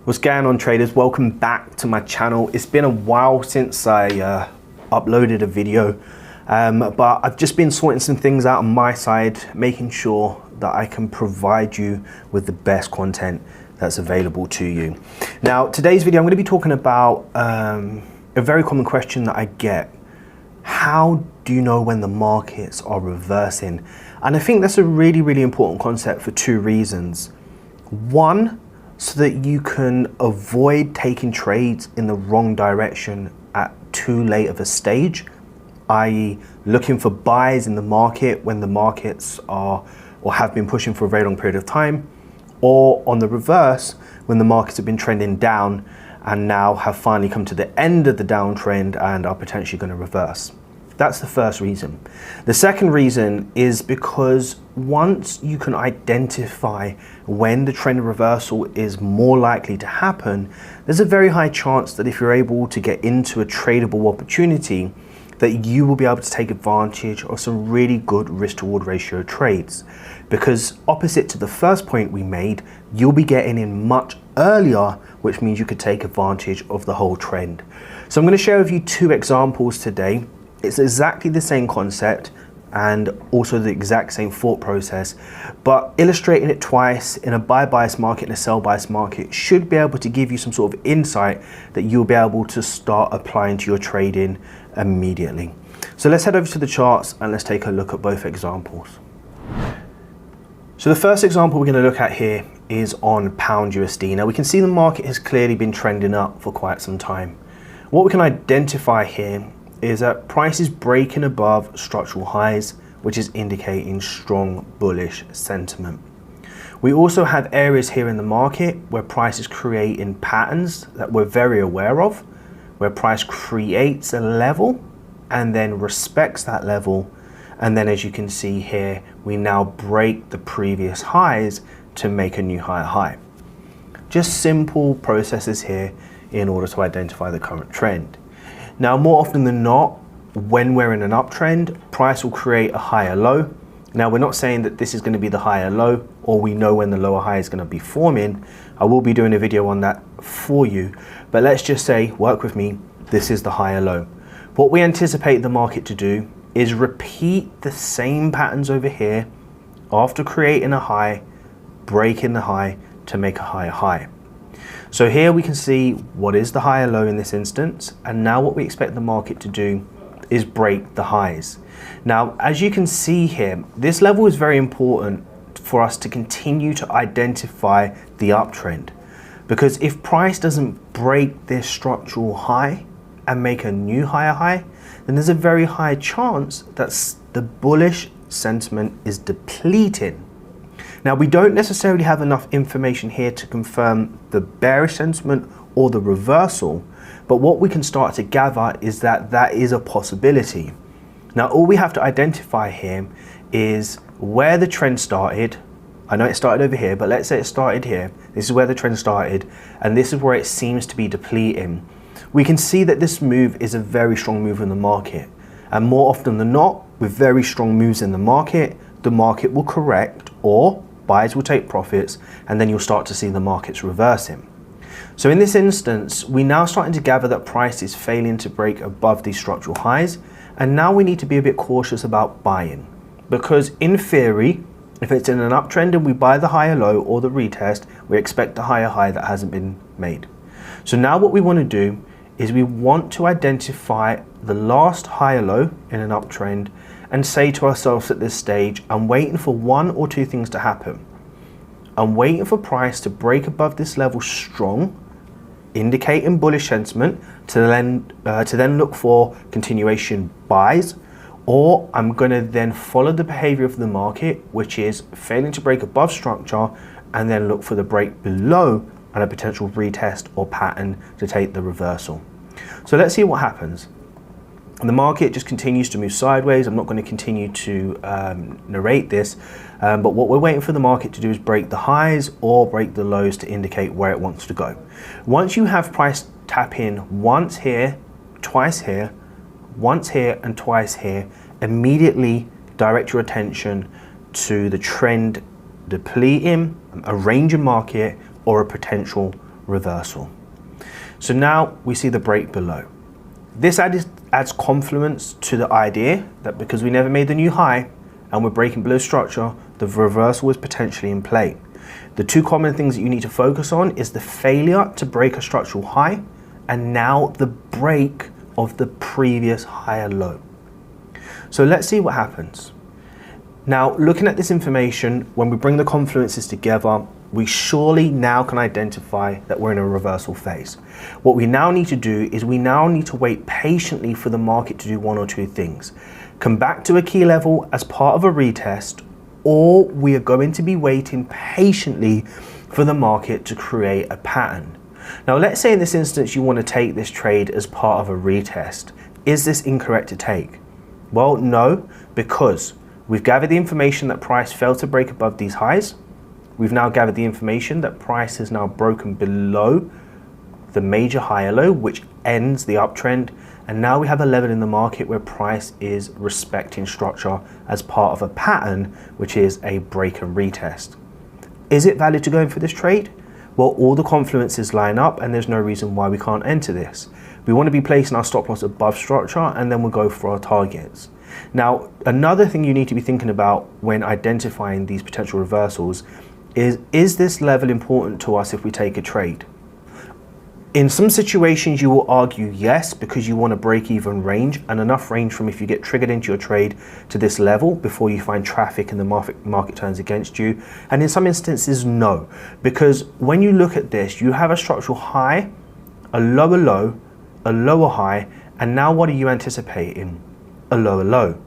What's going on, traders? Welcome back to my channel. It's been a while since I uploaded a video, but I've just been sorting some things out on my side, making sure that I can provide you with the best content that's available to you. Now, today's video, I'm going to be talking about a very common question that I get. How do you know when the markets are reversing? And I think that's a really important concept for two reasons. One, so that you can avoid taking trades in the wrong direction at too late of a stage, i.e. looking for buys in the market when the markets are or have been pushing for a very long period of time, or on the reverse, when the markets have been trending down and now have finally come to the end of the downtrend and are potentially going to reverse. That's the first reason. The second reason is because once you can identify when the trend reversal is more likely to happen, there's a very high chance that if you're able to get into a tradable opportunity, that you will be able to take advantage of some really good risk to reward ratio trades. Because opposite to the first point we made, you'll be getting in much earlier, which means you could take advantage of the whole trend. So I'm going to share with you two examples today. It's exactly the same concept and also the exact same thought process, but illustrating it twice in a buy bias market and a sell bias market should be able to give you some sort of insight that you'll be able to start applying to your trading immediately. So let's head over to the charts and let's take a look at both examples. So the first example we're going to look at here is on pound USD. Now we can see the market has clearly been trending up for quite some time. What we can identify here is that price is breaking above structural highs, which is indicating strong bullish sentiment. We also have areas here in the market where price is creating patterns that we're very aware of, where price creates a level and then respects that level. And then as you can see here, we now break the previous highs to make a new higher high. Just simple processes here in order to identify the current trend. Now, more often than not, when we're in an uptrend, price will create a higher low. Now, we're not saying that this is going to be the higher low, or we know when the lower high is going to be forming. I will be doing a video on that for you, but let's just say, work with me, this is the higher low. What we anticipate the market to do is repeat the same patterns over here after creating a high, breaking the high to make a higher high. So here we can see what is the higher low in this instance, and now what we expect the market to do is break the highs. Now, as you can see here, this level is very important for us to continue to identify the uptrend, because if price doesn't break this structural high and make a new higher high, then there's a very high chance that the bullish sentiment is depleting. Now, we don't necessarily have enough information here to confirm the bearish sentiment or the reversal, but what we can start to gather is that that is a possibility. Now, all we have to identify here is where the trend started. I know it started over here, but let's say it started here. This is where the trend started, and this is where it seems to be depleting. We can see that this move is a very strong move in the market, and more often than not, with very strong moves in the market will correct, or buyers will take profits, and then you'll start to see the markets reversing. So in this instance, we're now starting to gather that price is failing to break above these structural highs, and now we need to be a bit cautious about buying, because in theory, if it's in an uptrend and we buy the higher low or the retest, we expect a higher high that hasn't been made. So now what we want to do is we want to identify the last higher low in an uptrend and say to ourselves at this stage, I'm waiting for one or two things to happen. I'm waiting for price to break above this level strong, indicating bullish sentiment, to then look for continuation buys, or I'm going to then follow the behavior of the market, which is failing to break above structure, and then look for the break below and a potential retest or pattern to take the reversal. So let's see what happens. The market just continues to move sideways. I'm not going to continue to narrate this, but what we're waiting for the market to do is break the highs or break the lows to indicate where it wants to go. Once you have price tap in once here, twice here, once here and twice here, immediately direct your attention to the trend depleting, a range of market, or a potential reversal. So now we see the break below. This adds confluence to the idea that because we never made the new high and we're breaking below structure, the reversal is potentially in play. The two common things that you need to focus on is the failure to break a structural high and now the break of the previous higher low. So let's see what happens. Now, looking at this information, when we bring the confluences together, we surely now can identify that we're in a reversal phase. What we now need to do is we now need to wait patiently for the market to do one or two things. Come back to a key level as part of a retest, or we are going to be waiting patiently for the market to create a pattern. Now, let's say in this instance you want to take this trade as part of a retest. Is this incorrect to take? Well, no, because we've gathered the information that price failed to break above these highs. We've now gathered the information that price has now broken below the major higher low, which ends the uptrend. And now we have a level in the market where price is respecting structure as part of a pattern, which is a break and retest. Is it valid to go in for this trade? Well, all the confluences line up and there's no reason why we can't enter this. We want to be placing our stop loss above structure and then we'll go for our targets. Now, another thing you need to be thinking about when identifying these potential reversals is this level important to us if we take a trade? In some situations, you will argue yes, because you want a break-even range and enough range from if you get triggered into your trade to this level before you find traffic and the market turns against you. And in some instances, no, because when you look at this, you have a structural high, a lower low, a lower high, and now what are you anticipating? A lower low.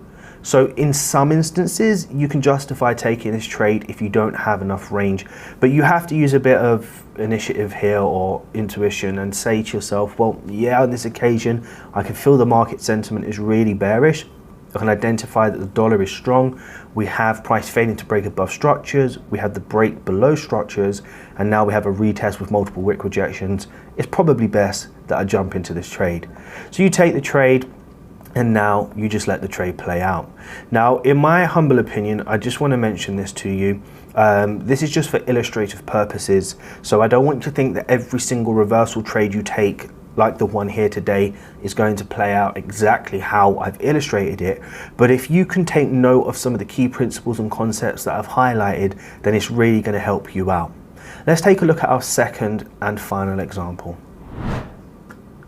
So in some instances, you can justify taking this trade if you don't have enough range, but you have to use a bit of initiative here or intuition and say to yourself, well, yeah, on this occasion, I can feel the market sentiment is really bearish. I can identify that the dollar is strong. We have price failing to break above structures. We have the break below structures, and now we have a retest with multiple wick rejections. It's probably best that I jump into this trade. So you take the trade, and now you just let the trade play out. Now, in my humble opinion, I just want to mention this to you. This is just for illustrative purposes. So I don't want you to think that every single reversal trade you take, like the one here today, is going to play out exactly how I've illustrated it. But if you can take note of some of the key principles and concepts that I've highlighted, then it's really going to help you out. Let's take a look at our second and final example.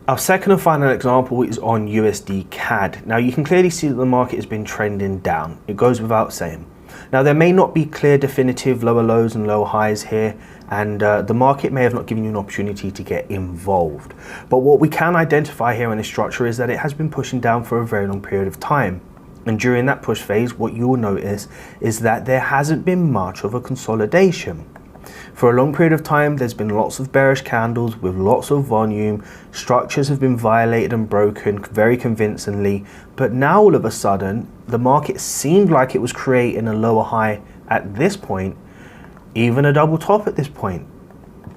Our second and final example is on USD CAD. Now you can clearly see that the market has been trending down. It goes without saying. Now there may not be clear definitive lower lows and lower highs here, and the market may have not given you an opportunity to get involved. But what we can identify here in this structure is that it has been pushing down for a very long period of time. And during that push phase, what you will notice is that there hasn't been much of a consolidation. For a long period of time, there's been lots of bearish candles with lots of volume. Structures have been violated and broken very convincingly. But now all of a sudden, the market seemed like it was creating a lower high at this point, even a double top at this point.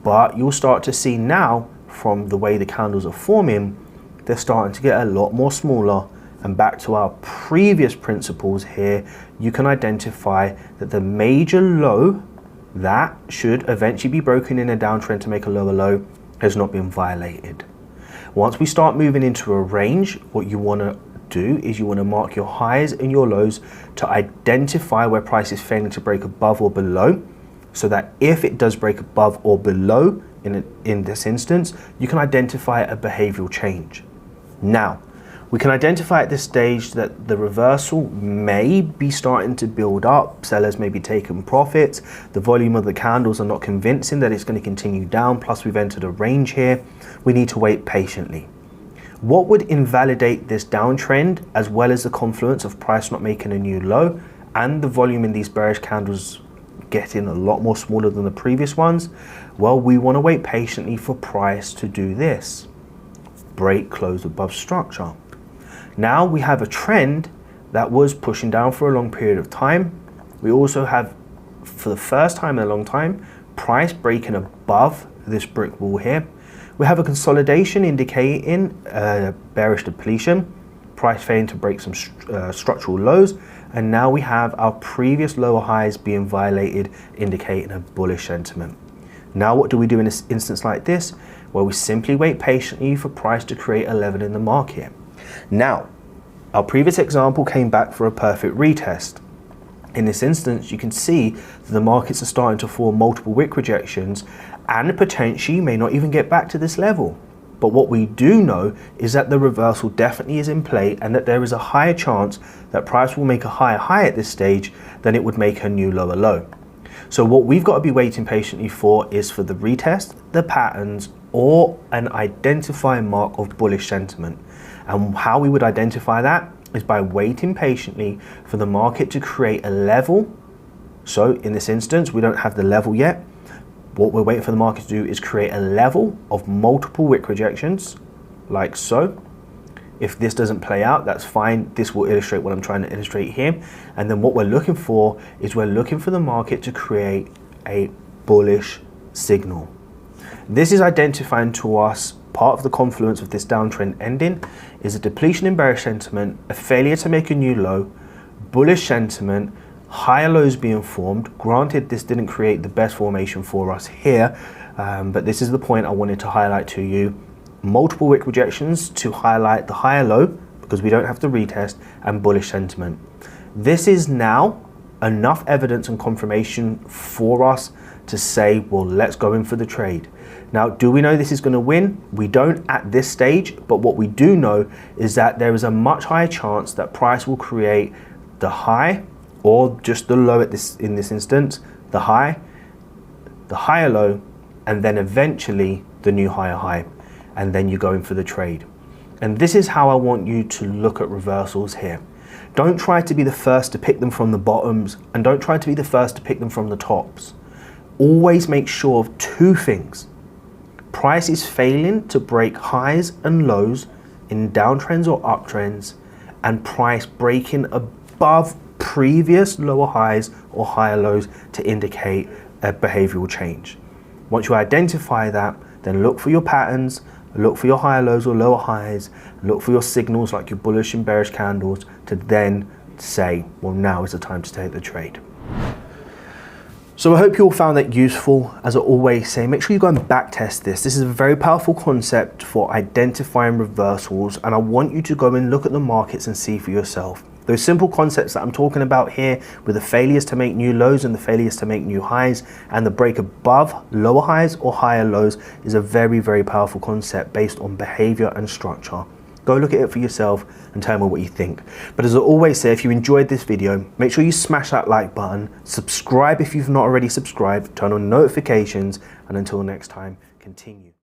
But you'll start to see now, from the way the candles are forming, they're starting to get a lot more smaller. And back to our previous principles here, you can identify that the major low that should eventually be broken in a downtrend to make a lower low has not been violated. Once we start moving into a range, what you want to do is you want to mark your highs and your lows to identify where price is failing to break above or below, so that if it does break above or below in this instance, you can identify a behavioral change. Now, we can identify at this stage that the reversal may be starting to build up. Sellers may be taking profits. The volume of the candles are not convincing that it's going to continue down. Plus, we've entered a range here. We need to wait patiently. What would invalidate this downtrend, as well as the confluence of price not making a new low and the volume in these bearish candles getting a lot more smaller than the previous ones? Well, we want to wait patiently for price to do this. Break close above structure. Now we have a trend that was pushing down for a long period of time. We also have, for the first time in a long time, price breaking above this brick wall here. We have a consolidation indicating bearish depletion, price failing to break some structural lows, and now we have our previous lower highs being violated, indicating a bullish sentiment. Now what do we do in this instance like this? Well, we simply wait patiently for price to create a level in the market. Now, our previous example came back for a perfect retest. In this instance, you can see that the markets are starting to form multiple wick rejections and potentially may not even get back to this level. But what we do know is that the reversal definitely is in play and that there is a higher chance that price will make a higher high at this stage than it would make a new lower low. So what we've got to be waiting patiently for is for the retest, the patterns, or an identifying mark of bullish sentiment. And how we would identify that is by waiting patiently for the market to create a level. So in this instance, we don't have the level yet. What we're waiting for the market to do is create a level of multiple wick rejections, like so. If this doesn't play out, that's fine. This will illustrate what I'm trying to illustrate here. And then what we're looking for is we're looking for the market to create a bullish signal. This is identifying to us part of the confluence of this downtrend ending is a depletion in bearish sentiment, a failure to make a new low, bullish sentiment, higher lows being formed. Granted, this didn't create the best formation for us here, but this is the point I wanted to highlight to you. Multiple wick rejections to highlight the higher low because we don't have to retest, and bullish sentiment. This is now enough evidence and confirmation for us to say, well, let's go in for the trade. Now, do we know this is going to win? We don't at this stage, but what we do know is that there is a much higher chance that price will create the high or just the low in this instance, the high, the higher low, and then eventually the new higher high. And then you go in for the trade. And this is how I want you to look at reversals here. Don't try to be the first to pick them from the bottoms, and don't try to be the first to pick them from the tops. Always make sure of two things. Price is failing to break highs and lows in downtrends or uptrends, and price breaking above previous lower highs or higher lows to indicate a behavioral change. Once you identify that, then look for your patterns, look for your higher lows or lower highs, look for your signals like your bullish and bearish candles to then say, well, now is the time to take the trade. So I hope you all found that useful. As I always say, make sure you go and back test this. This is a very powerful concept for identifying reversals, and I want you to go and look at the markets and see for yourself. Those simple concepts that I'm talking about here with the failures to make new lows and the failures to make new highs and the break above lower highs or higher lows is a very, very powerful concept based on behavior and structure. Go look at it for yourself and tell me what you think. But as I always say, if you enjoyed this video, make sure you smash that like button, subscribe if you've not already subscribed, turn on notifications, and until next time, continue.